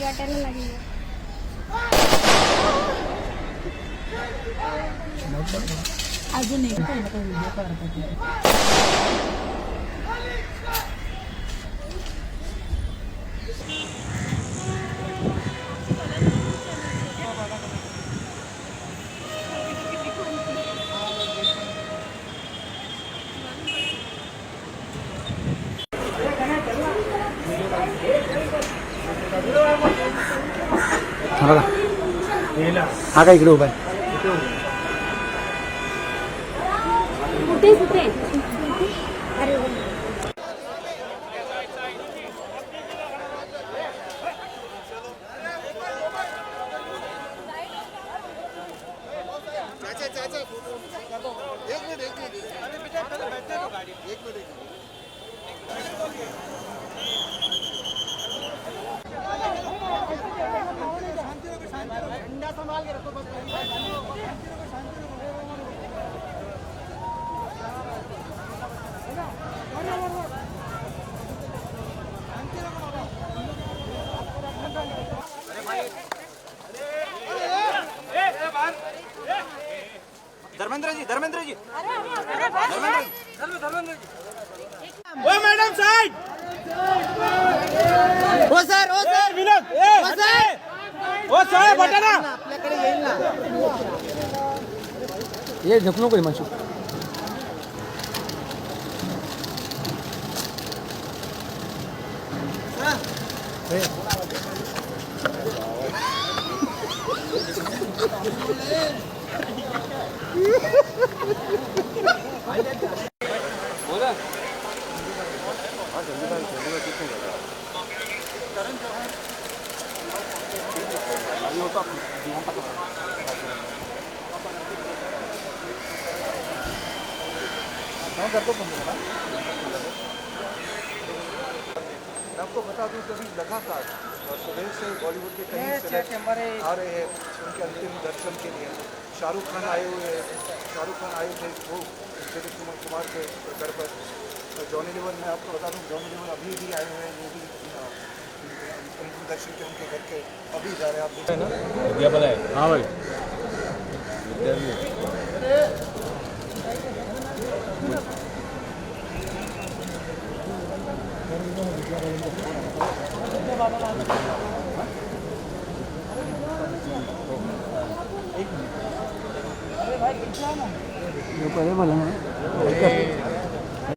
वाटायला लागली. अजून एक हा काय इकडे उभा आहे. कुठे कुठे अरे धर्मेंद्र जी ओ मॅडम साईड. हो सर विनोद ओ सर बटा ना. आपल्याकडे येईल ना. ये झोप नको हिमांशू. आपको बता दूं कि अभी लगातार सुबह से बॉलीवुड के कई सेलेब्स आ रहे हैं उनके अंतिम दर्शन के लिए. शाहरुख खान आए हुए थे वो दिलीप कुमार के घर पर. जॉनी लीवर, मैं आपको बता दूं जॉनी लीवर अभी भी आए हुए हैं. वो भी अंतिम दर्शन के उनके घर के अभी जा रहे हैं. आप देख हाँ भाई पहले बोला